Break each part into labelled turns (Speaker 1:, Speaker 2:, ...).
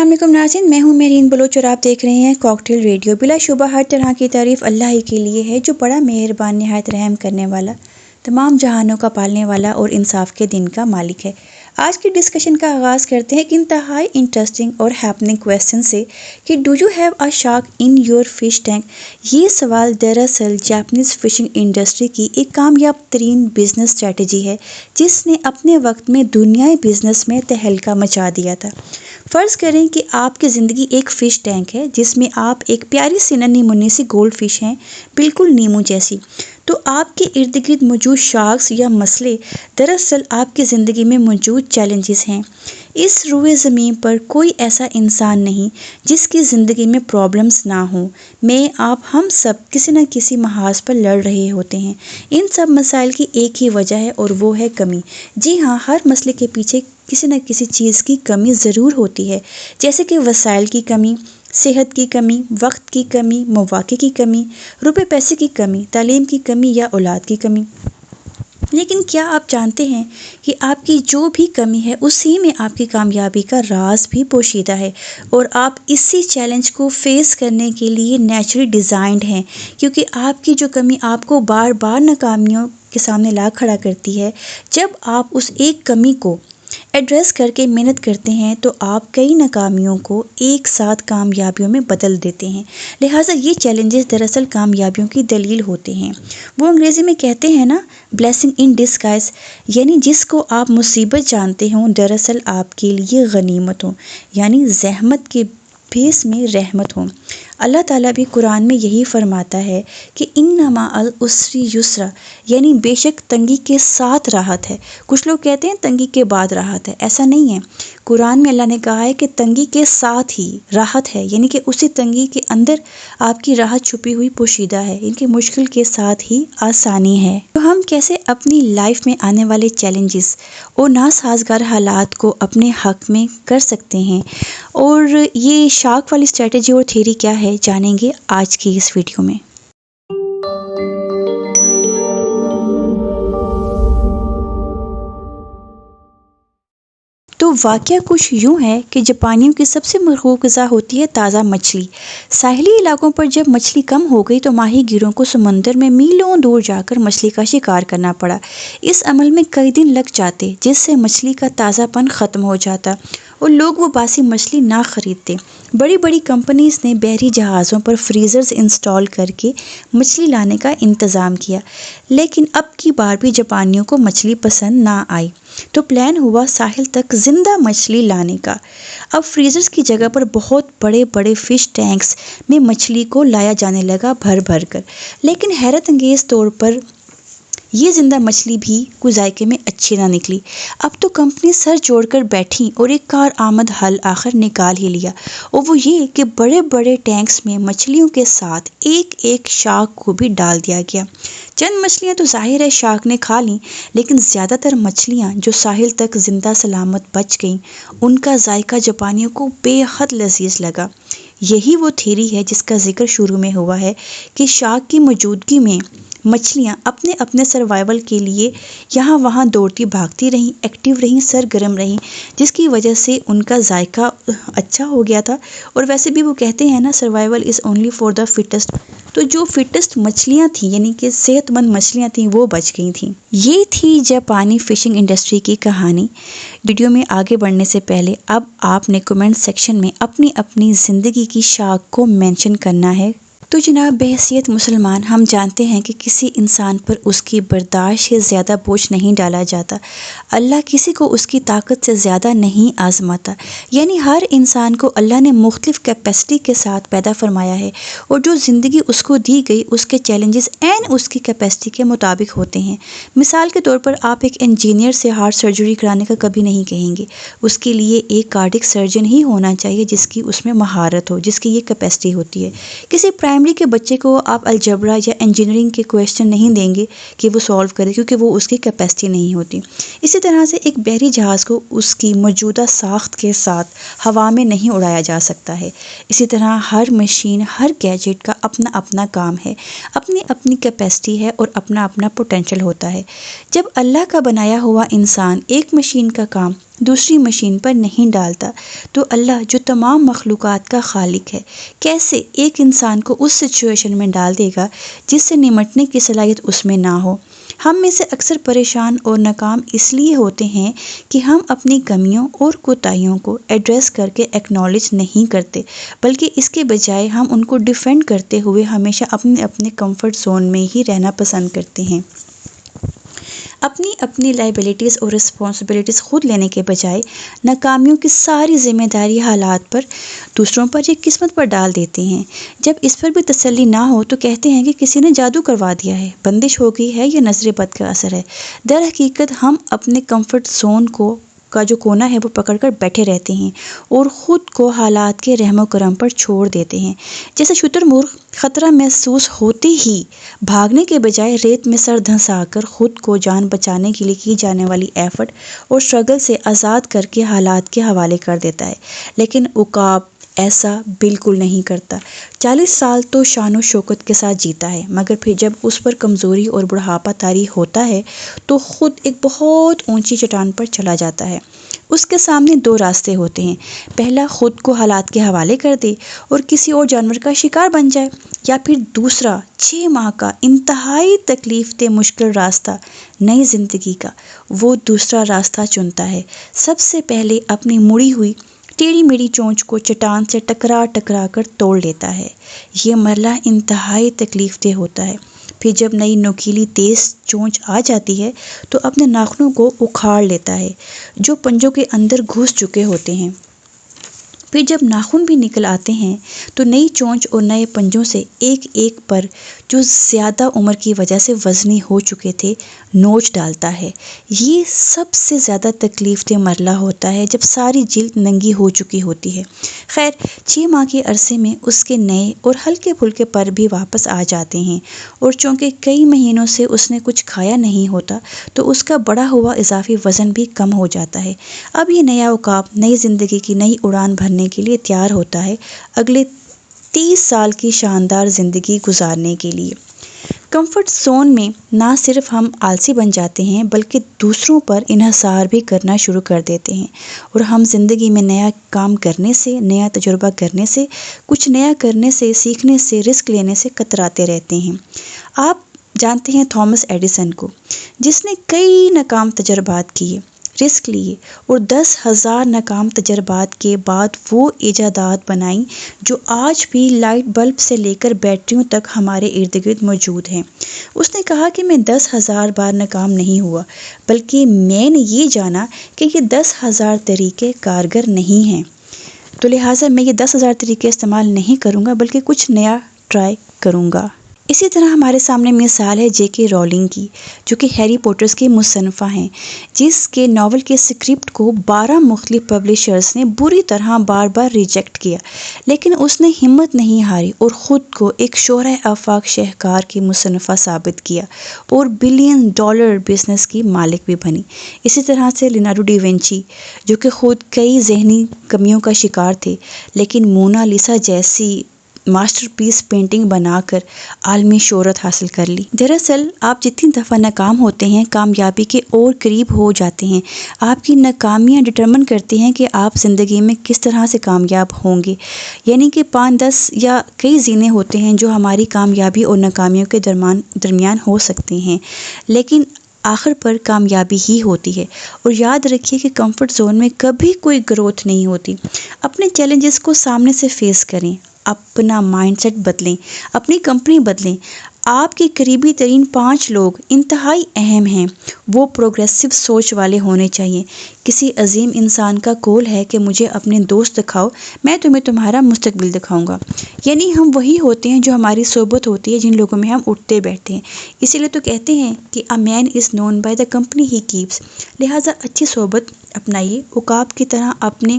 Speaker 1: السلام علیکم ناظرین، میں ہوں مہرین بلوچ اور آپ دیکھ رہے ہیں کاکٹیل ریڈیو۔ بلا شبہ ہر طرح کی تعریف اللہ ہی کے لیے ہے جو بڑا مہربان، نہایت رحم کرنے والا، تمام جہانوں کا پالنے والا اور انصاف کے دن کا مالک ہے۔ آج کی ڈسکشن کا آغاز کرتے ہیں ایک انتہائی انٹرسٹنگ اور ہیپننگ کویسچن سے کہ do you have a shark in your fish tank? یہ سوال دراصل جاپنیز فشنگ انڈسٹری کی ایک کامیاب ترین بزنس اسٹریٹجی ہے جس نے اپنے وقت میں دنیائی بزنس میں تہلکہ مچا دیا تھا۔ فرض کریں کہ آپ کی زندگی ایک فش ٹینک ہے جس میں آپ ایک پیاری سی ننھی منی سی گولڈ فش ہیں، بالکل نیمو جیسی۔ تو آپ کے ارد گرد موجود شارکس یا مسئلے دراصل آپ کی زندگی میں موجود چیلنجز ہیں۔ اس روئے زمین پر کوئی ایسا انسان نہیں جس کی زندگی میں پرابلمز نہ ہوں۔ ہم سب کسی نہ کسی محاذ پر لڑ رہے ہوتے ہیں۔ ان سب مسائل کی ایک ہی وجہ ہے اور وہ ہے کمی۔ جی ہاں، ہر مسئلے کے پیچھے کسی نہ کسی چیز کی کمی ضرور ہوتی ہے، جیسے کہ وسائل کی کمی، صحت کی کمی، وقت کی کمی، مواقع کی کمی، روپے پیسے کی کمی، تعلیم کی کمی یا اولاد کی کمی۔ لیکن کیا آپ جانتے ہیں کہ آپ کی جو بھی کمی ہے اسی میں آپ کی کامیابی کا راز بھی پوشیدہ ہے، اور آپ اسی چیلنج کو فیس کرنے کے لیے نیچرلی ڈیزائنڈ ہیں، کیونکہ آپ کی جو کمی آپ کو بار بار ناکامیوں کے سامنے لا کھڑا کرتی ہے۔ جب آپ اس ایک کمی کو ایڈریس کر کے محنت کرتے ہیں تو آپ کئی ناکامیوں کو ایک ساتھ کامیابیوں میں بدل دیتے ہیں۔ لہٰذا یہ چیلنجز دراصل کامیابیوں کی دلیل ہوتے ہیں۔ وہ انگریزی میں کہتے ہیں نا، بلیسنگ ان ڈسگائز، یعنی جس کو آپ مصیبت جانتے ہوں دراصل آپ کے لیے غنیمت ہو، یعنی زحمت کے بھیس میں رحمت ہو۔ اللہ تعالیٰ بھی قرآن میں یہی فرماتا ہے کہ انما العسر یسرا، یعنی بے شک تنگی کے ساتھ راحت ہے۔ کچھ لوگ کہتے ہیں تنگی کے بعد راحت ہے، ایسا نہیں ہے۔ قرآن میں اللہ نے کہا ہے کہ تنگی کے ساتھ ہی راحت ہے، یعنی کہ اسی تنگی کے اندر آپ کی راحت چھپی ہوئی پوشیدہ ہے، ان کی مشکل کے ساتھ ہی آسانی ہے۔ تو ہم کیسے اپنی لائف میں آنے والے چیلنجز اور ناسازگار حالات کو اپنے حق میں کر سکتے ہیں، اور یہ شارک والی اسٹریٹجی اور تھیوری کیا ہے، جانیں گے آج کی اس ویڈیو میں۔ تو واقعہ کچھ یوں ہے کہ جاپانیوں کی سب سے مرغوب غذا ہوتی ہے تازہ مچھلی۔ ساحلی علاقوں پر جب مچھلی کم ہو گئی تو ماہی گیروں کو سمندر میں میلوں دور جا کر مچھلی کا شکار کرنا پڑا۔ اس عمل میں کئی دن لگ جاتے جس سے مچھلی کا تازہ پن ختم ہو جاتا اور لوگ وہ باسی مچھلی نہ خریدتے۔ بڑی بڑی کمپنیز نے بحری جہازوں پر فریزرز انسٹال کر کے مچھلی لانے کا انتظام کیا، لیکن اب کی بار بھی جاپانیوں کو مچھلی پسند نہ آئی۔ تو پلان ہوا ساحل تک زندہ مچھلی لانے کا۔ اب فریزرز کی جگہ پر بہت بڑے بڑے فش ٹینکس میں مچھلی کو لایا جانے لگا بھر بھر کر، لیکن حیرت انگیز طور پر یہ زندہ مچھلی بھی کوئی ذائقے میں اچھی نہ نکلی۔ اب تو کمپنی سر جوڑ کر بیٹھی اور ایک کارآمد حل آخر نکال ہی لیا، اور وہ یہ کہ بڑے بڑے ٹینکس میں مچھلیوں کے ساتھ ایک ایک شارک کو بھی ڈال دیا گیا۔ چند مچھلیاں تو ظاہر ہے شارک نے کھا لیں، لیکن زیادہ تر مچھلیاں جو ساحل تک زندہ سلامت بچ گئیں، ان کا ذائقہ جاپانیوں کو بے حد لذیذ لگا۔ یہی وہ تھیوری ہے جس کا ذکر شروع میں ہوا ہے کہ شارک کی موجودگی میں مچھلیاں اپنے سروائیول کے لیے یہاں وہاں دوڑتی بھاگتی رہیں، ایکٹیو رہیں، سرگرم رہیں، جس کی وجہ سے ان کا ذائقہ اچھا ہو گیا تھا۔ اور ویسے بھی وہ کہتے ہیں نا، survival is only for the fittest. تو جو فٹسٹ مچھلیاں تھیں، یعنی کہ صحت مند مچھلیاں تھیں، وہ بچ گئی تھیں۔ یہ تھی جاپانی فشنگ انڈسٹری کی کہانی۔ ویڈیو میں آگے بڑھنے سے پہلے اب آپ نے کمنٹ سیکشن میں اپنی زندگی کی شارک کو مینشن کرنا ہے۔ تو جناب، بحیثیت مسلمان ہم جانتے ہیں کہ کسی انسان پر اس کی برداشت سے زیادہ بوجھ نہیں ڈالا جاتا۔ اللہ کسی کو اس کی طاقت سے زیادہ نہیں آزماتا، یعنی ہر انسان کو اللہ نے مختلف کیپیسٹی کے ساتھ پیدا فرمایا ہے، اور جو زندگی اس کو دی گئی اس کے چیلنجز اس کی کیپیسٹی کے مطابق ہوتے ہیں۔ مثال کے طور پر آپ ایک انجینئر سے ہارٹ سرجری کرانے کا کبھی نہیں کہیں گے، اس کے لیے ایک کارڈک سرجن ہی ہونا چاہیے جس کی اس میں مہارت ہو، جس کی یہ کیپیسٹی ہوتی ہے۔ کسی پرائمری کے بچے کو آپ الجبرا یا انجینئرنگ کے کویسچن نہیں دیں گے کہ وہ سولو کرے، کیونکہ وہ اس کی کیپیسٹی نہیں ہوتی۔ اسی طرح سے ایک بحری جہاز کو اس کی موجودہ ساخت کے ساتھ ہوا میں نہیں اڑایا جا سکتا ہے۔ اسی طرح ہر مشین، ہر گیجٹ کا اپنا کام ہے، اپنی کیپیسٹی ہے اور اپنا پوٹینشل ہوتا ہے۔ جب اللہ کا بنایا ہوا انسان ایک مشین کا کام دوسری مشین پر نہیں ڈالتا، تو اللہ جو تمام مخلوقات کا خالق ہے کیسے ایک انسان کو اس سچویشن میں ڈال دے گا جس سے نمٹنے کی صلاحیت اس میں نہ ہو۔ ہم میں سے اکثر پریشان اور ناکام اس لیے ہوتے ہیں کہ ہم اپنی کمیوں اور کوتاہیوں کو ایڈریس کر کے ایکنالج نہیں کرتے، بلکہ اس کے بجائے ہم ان کو ڈیفینڈ کرتے ہوئے ہمیشہ اپنے کمفرٹ زون میں ہی رہنا پسند کرتے ہیں۔ اپنی لائبلٹیز اور رسپانسبلٹیز خود لینے کے بجائے ناکامیوں کی ساری ذمہ داری حالات پر، دوسروں پر یا قسمت پر ڈال دیتے ہیں۔ جب اس پر بھی تسلی نہ ہو تو کہتے ہیں کہ کسی نے جادو کروا دیا ہے، بندش ہو گئی ہے یا نظر بد کا اثر ہے۔ در حقیقت ہم اپنے کمفرٹ زون کا جو کونا ہے وہ پکڑ کر بیٹھے رہتے ہیں اور خود کو حالات کے رحم و کرم پر چھوڑ دیتے ہیں۔ جیسے شتر مرغ خطرہ محسوس ہوتے ہی بھاگنے کے بجائے ریت میں سر دھنسا کر خود کو جان بچانے کے لیے کی جانے والی ایفرٹ اور اسٹرگل سے آزاد کر کے حالات کے حوالے کر دیتا ہے، لیکن عقاب ایسا بالکل نہیں کرتا۔ 40 سال تو شان و شوکت کے ساتھ جیتا ہے، مگر پھر جب اس پر کمزوری اور بڑھاپا طاری ہوتا ہے تو خود ایک بہت اونچی چٹان پر چلا جاتا ہے۔ اس کے سامنے دو راستے ہوتے ہیں، پہلا خود کو حالات کے حوالے کر دے اور کسی اور جانور کا شکار بن جائے، یا پھر دوسرا 6 ماہ کا انتہائی تکلیف دہ مشکل راستہ نئی زندگی کا، وہ دوسرا راستہ چنتا ہے۔ سب سے پہلے اپنی مڑی ہوئی ٹیڑھی میڑھی چونچ کو چٹان سے ٹکرا کر توڑ لیتا ہے۔ یہ مرحلہ انتہائی تکلیف دہ ہوتا ہے۔ پھر جب نئی نوکیلی تیز چونچ آ جاتی ہے تو اپنے ناخنوں کو اکھاڑ لیتا ہے جو پنجوں کے اندر گھس چکے ہوتے ہیں۔ پھر جب ناخن بھی نکل آتے ہیں تو نئی چونچ اور نئے پنجوں سے ایک ایک پر جو زیادہ عمر کی وجہ سے وزنی ہو چکے تھے نوچ ڈالتا ہے۔ یہ سب سے زیادہ تکلیف دہ مرحلہ ہوتا ہے جب ساری جلد ننگی ہو چکی ہوتی ہے۔ خیر 6 ماہ کے عرصے میں اس کے نئے اور ہلکے پھلکے پر بھی واپس آ جاتے ہیں، اور چونکہ کئی مہینوں سے اس نے کچھ کھایا نہیں ہوتا تو اس کا بڑا ہوا اضافی وزن بھی کم ہو جاتا ہے۔ اب یہ نیا عقاب نئی زندگی کی نئی اڑان بھرنے کے لیے تیار ہوتا ہے، اگلے 30 سال کی شاندار زندگی گزارنے کے لیے۔ کمفرٹ زون میں نہ صرف ہم آلسی بن جاتے ہیں بلکہ دوسروں پر انحصار بھی کرنا شروع کر دیتے ہیں، اور ہم زندگی میں نیا کام کرنے سے، نیا تجربہ کرنے سے، کچھ نیا کرنے سے، سیکھنے سے، رسک لینے سے کتراتے رہتے ہیں۔ آپ جانتے ہیں تھامس ایڈیسن کو، جس نے کئی ناکام تجربات کیے، رسک لیے، اور 10,000 ناکام تجربات کے بعد وہ ایجادات بنائیں جو آج بھی لائٹ بلب سے لے کر بیٹریوں تک ہمارے ارد گرد موجود ہیں۔ اس نے کہا کہ میں 10,000 بار ناکام نہیں ہوا، بلکہ میں نے یہ جانا کہ یہ 10,000 طریقے کارگر نہیں ہیں، تو لہٰذا میں یہ 10,000 طریقے استعمال نہیں کروں گا بلکہ کچھ نیا ٹرائی کروں گا۔ اسی طرح ہمارے سامنے مثال ہے جے کے رولنگ کی، جو کہ ہیری پوٹرز کی مصنفہ ہیں، جس کے ناول کے اسکرپٹ کو 12 مختلف پبلشرز نے بری طرح بار بار ریجیکٹ کیا، لیکن اس نے ہمت نہیں ہاری اور خود کو ایک شہرۂ آفاق شہکار کی مصنفہ ثابت کیا اور $بلین بزنس کی مالک بھی بنی۔ اسی طرح سے لیونارڈو ڈی وینچی، جو کہ خود کئی ذہنی کمیوں کا شکار تھے، لیکن مونا لیسا جیسی ماسٹر پیس پینٹنگ بنا کر عالمی شہرت حاصل کر لی۔ دراصل آپ جتنی دفعہ ناکام ہوتے ہیں کامیابی کے اور قریب ہو جاتے ہیں۔ آپ کی ناکامیاں ڈٹرمن کرتی ہیں کہ آپ زندگی میں کس طرح سے کامیاب ہوں گے، یعنی کہ 5، 10 یا کئی زینے ہوتے ہیں جو ہماری کامیابی اور ناکامیوں کے درمیان ہو سکتے ہیں، لیکن آخر پر کامیابی ہی ہوتی ہے۔ اور یاد رکھیے کہ کمفرٹ زون میں کبھی کوئی گروتھ نہیں ہوتی۔ اپنے چیلنجز کو سامنے سے فیس کریں، اپنا مائنڈ سیٹ بدلیں، اپنی کمپنی بدلیں۔ آپ کے قریبی ترین 5 لوگ انتہائی اہم ہیں، وہ پروگریسو سوچ والے ہونے چاہیے۔ کسی عظیم انسان کا قول ہے کہ مجھے اپنے دوست دکھاؤ، میں تمہیں تمہارا مستقبل دکھاؤں گا۔ یعنی ہم وہی ہوتے ہیں جو ہماری صحبت ہوتی ہے، جن لوگوں میں ہم اٹھتے بیٹھتے ہیں۔ اسی لیے تو کہتے ہیں کہ a man is known by the company he keeps. لہٰذا اچھی صحبت اپنائیے، عقاب کی طرح اپنے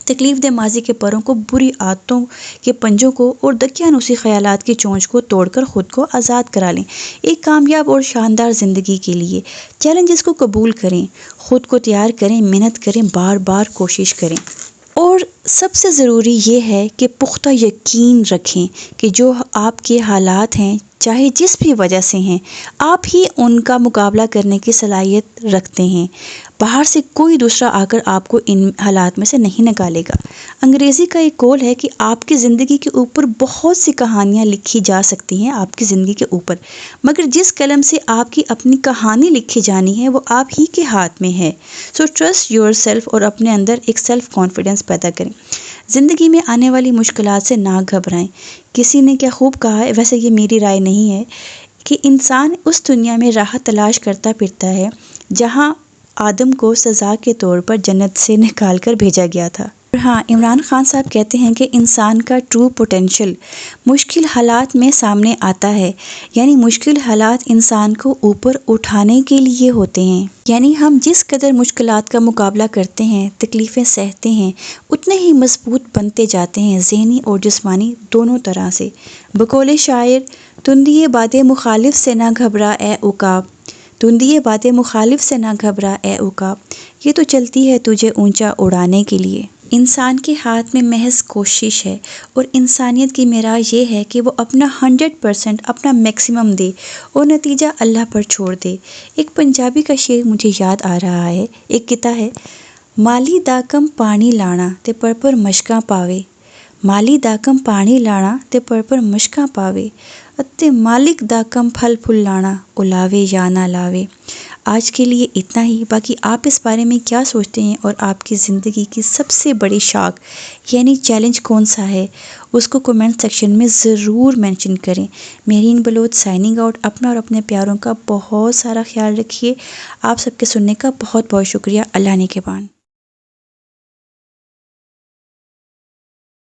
Speaker 1: تکلیف دہ ماضی کے پروں کو، بری عادتوں کے پنجوں کو اور دقیانوسی خیالات کی چونچ کو توڑ کر خود کو آزاد کرا لیں، ایک کامیاب اور شاندار زندگی کے لیے۔ چیلنجز کو قبول کریں، خود کو تیار کریں، محنت کریں، بار بار کوشش کریں، اور سب سے ضروری یہ ہے کہ پختہ یقین رکھیں کہ جو آپ کے حالات ہیں چاہے جس بھی وجہ سے ہیں آپ ہی ان کا مقابلہ کرنے کی صلاحیت رکھتے ہیں، باہر سے کوئی دوسرا آ کر آپ کو ان حالات میں سے نہیں نکالے گا۔ انگریزی کا ایک قول ہے کہ آپ کی زندگی کے اوپر بہت سی کہانیاں لکھی جا سکتی ہیں آپ کی زندگی کے اوپر، مگر جس قلم سے آپ کی اپنی کہانی لکھی جانی ہے وہ آپ ہی کے ہاتھ میں ہے۔ سو ٹرسٹ یور سیلف اور اپنے اندر ایک سیلف کانفیڈنس پیدا کریں۔ زندگی میں آنے والی مشکلات سے نہ گھبرائیں۔ کسی نے کیا خوب کہا ہے، ویسے یہ میری رائے نہیں ہے، کہ انسان اس دنیا میں راحت تلاش کرتا پھرتا ہے جہاں آدم کو سزا کے طور پر جنت سے نکال کر بھیجا گیا تھا۔ اور ہاں، عمران خان صاحب کہتے ہیں کہ انسان کا ٹرو پوٹینشیل مشکل حالات میں سامنے آتا ہے، یعنی مشکل حالات انسان کو اوپر اٹھانے کے لیے ہوتے ہیں۔ یعنی ہم جس قدر مشکلات کا مقابلہ کرتے ہیں، تکلیفیں سہتے ہیں، اتنے ہی مضبوط بنتے جاتے ہیں، ذہنی اور جسمانی دونوں طرح سے۔ بقول شاعر، تندیے باد مخالف سے نہ گھبرا اے عقاب، تندیے باد مخالف سے نہ گھبرا اے عقاب، یہ تو چلتی ہے تجھے اونچا اڑانے کے لیے۔ انسان کے ہاتھ میں محض کوشش ہے، اور انسانیت کی معراج یہ ہے کہ وہ اپنا 100% اپنا میکسیمم دے اور نتیجہ اللہ پر چھوڑ دے۔ ایک پنجابی کا شعر مجھے یاد آ رہا ہے، ایک گیتا ہے، مالی دا کم پانی لانا تے پر مشکاں پاوے، مالی دا کم پانی لانا تے پر مشکاں پاوے، اتے مالک دا کم پھل پھل لانا او لاوے یا نہ لاوے۔ آج کے لیے اتنا ہی، باقی آپ اس بارے میں کیا سوچتے ہیں اور آپ کی زندگی کی سب سے بڑی شاخ یعنی چیلنج کون سا ہے، اس کو کمنٹ سیکشن میں ضرور مینشن کریں۔ Marine Baloch signing out. اپنا اور اپنے پیاروں کا بہت سارا خیال رکھیے۔ آپ سب کے سننے کا بہت بہت شکریہ۔ اللہ نگہبان۔